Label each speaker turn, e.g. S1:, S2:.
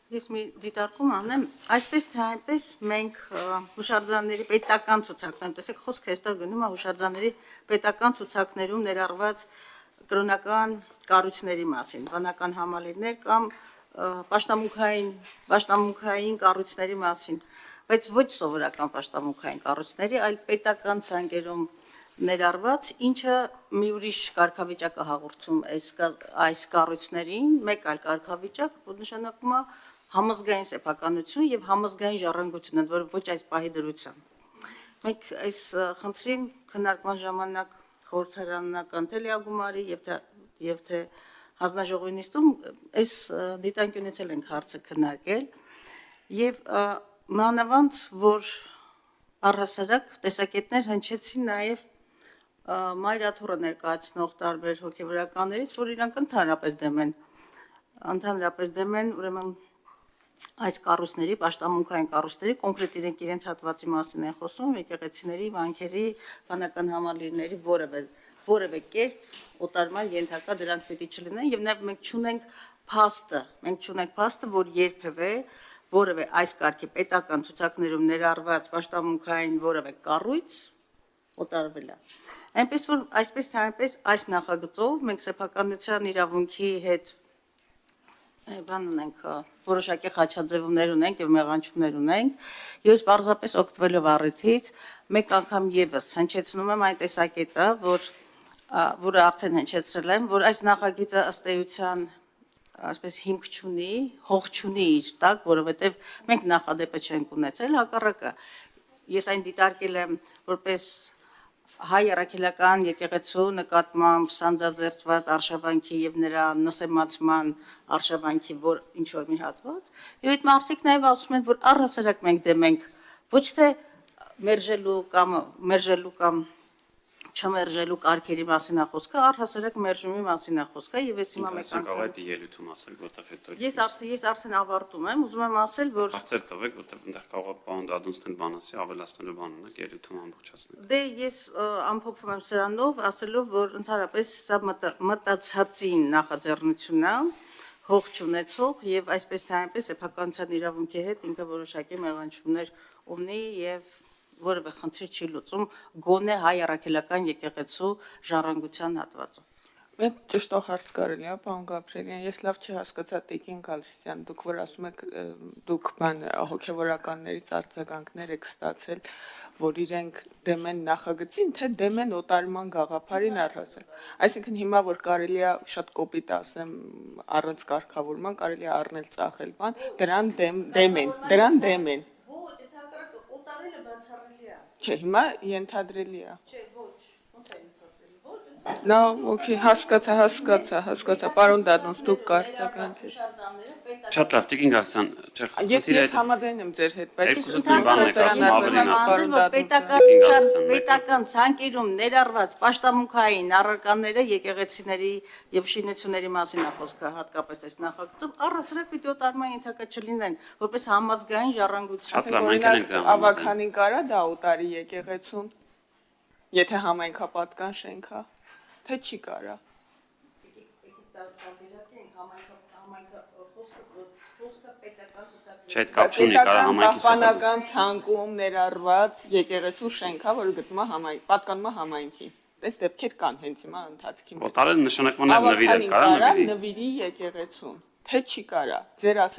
S1: Ես մի դիտարկում անեմ, այսպես թե այնպես մենք հուշարձանների պետական ցուցակներում, տեսեք խոսքը այստեղ գնում է հուշարձանների պետական ցուցակներում ներառված կրոնական կառույցների մասին, վանական համալիրներ կամ պաշտամունքային կառույցների մասին, բայց ոչ սովորական պաշտամունքային կառույցների, այլ պետական ցանկերում ներառված, ինչը մի ուրիշ կարգավիճակ է հաղորդում այս կառույցներին, մեկ այլ կարգավիճակ, որ նշանակում է համազգային սեփականություն եւ համազգային ժառանգություն, ընդ որում ոչ այս պահի դրությամբ։ Մենք այս խնդրին քննարկման ժամանակ խորհրդարանն կանթել է ագումարի եւ թե հանձնաժողովի նիստում այս դիտանկյունից էլ ենք հարցը քննարկել եւ մանավանդ որ առհասարակ տեսակետներ հնչեցին նաեւ մայրաթոռը ներկայացնող տարբեր հոգեվորականներից, որ իրանք ընդհանրապես դեմ են, ուրեմն այս կառույցների, պաշտամունքային կառույցների, կոնկրետ իրենց հատվածի մասին են խոսում, եկեղեցիների, վանքերի, վանական համալիրների որևէ կերպ օտարման ենթակա դրանք պետք չլինեն եւ նաեւ մենք չունենք փաստը, որ երբևէ որևէ այս կարգի պետական ցուցակներում ներառված պաշտամունքային որևէ կառույց օտարվել է։ Այնպես որ այսպես թե այնպես այս նախագծով մենք սեփականության իրավունքի հետ բան ունենք, որոշակի խաչաձևումներ ունենք եւ մեղանչումներ ունենք, ես պարզապես օգտվելով առիթից մեկ անգամ եւս հնչեցնում եմ այն տեսակետը, որը արդեն հնչեցրել եմ, որ այս նախագիծը ըստ էության այսպես հիմք չունի, հող չունի իր տակ, որովհետեւ մենք նախադեպը չենք ունեցել, հակառակը ես այն դիտարկել եմ որպես հայ առաքելական եկեղեցու նկատմամբ սանձազերծված արշավանքի եւ նրա նսեմացման արշավանքի որ ինչ որ մի հատված եւ այդ մարդիկ նաեւ ասում են որ առհասարակ մենք դեմ ենք ոչ թե մերժելու կամ չմերժելու կարգերի մասին է խոսքը առհասարակ մերժումի մասին է խոսքը եւ ես հիմա մեկ անգամ
S2: այդ ելույթում ասել որտեղ հետո
S1: ես արդեն ավարտում եմ ուզում եմ ասել որ
S2: հարցեր տվեք որտեղ այնտեղ կարող է պարոն Դադունցն բան ասի ավելացնելու բան ունեք ելույթում ամբողջացնեք
S1: դե ես ամփոփում եմ սրանով ասելով որ ընդհանրապես սա մտածածին նախաձեռնությունն է հող չունեցող եւ այսպես թե այնպես սեփականության իրավունքի հետ ինքը որոշակի մեղանչումներ ունի եւ որևէ խնդիր չի լուծում գոնե հայ առաքելական եկեղեցու ժառանգության հատվածով։
S3: Այդ ճշտող հարց կարելի է, պարոն Գաբրելյան, ես լավ չհասկացա Տիկին Գալստյան, դուք որ ասում եք դուք հոգեվորականներից արձագանքներ եք ստացել, որ իրենք դեմ են նախագծին, թե դեմ են օտարման գաղափարին առհասարակ։ Այսինքն հիմա որ կարելի է շատ կոպիտ ասեմ առանց կարգավորման կարելի է առնել ծախել բան, դրան դեմ են։
S1: Օտարելը բացառելի է։
S3: Չէ, հիմա ենթադրելի է։
S1: Չէ, ոչ, ո՞նց է ենթադրելի։
S3: Լավ, օքեյ, հասկացա, պարոն Դադոնց, դուք կարծականք եք։
S2: Շատ լավ, Տիկին Գալստյան,
S3: Ես համաձայն եմ ձեր հետ, բայց
S1: պետական ցանկերում ներառված պաշտամունքային առարկաները եկեղեցիների եւ շինությունների մասին է խոսքը հատկապես այս նախագծում առհասարակ պիտի օտարման ենթակա չլինեն, որպես համազգային ժառանգություն։
S3: Ավականին կարա դա օտարի եկեղեցուն, եթե համայնքապատկան շենք է, թե չի կարա։
S2: Չէ, այդ կապ չունի, կարա համայնքի
S3: պահպանական ցանկում ներառված եկեղեցու շենք է, որը գտնվում է պատկանում է համայնքին։ Այս դեպքեր կան հենց հիմա ընթացքի մեջ։
S2: Օտարել նշանակում է նվիրել, կարա նվիրի
S3: եկեղեցուն, թե չի կարա։ Ձեր ասել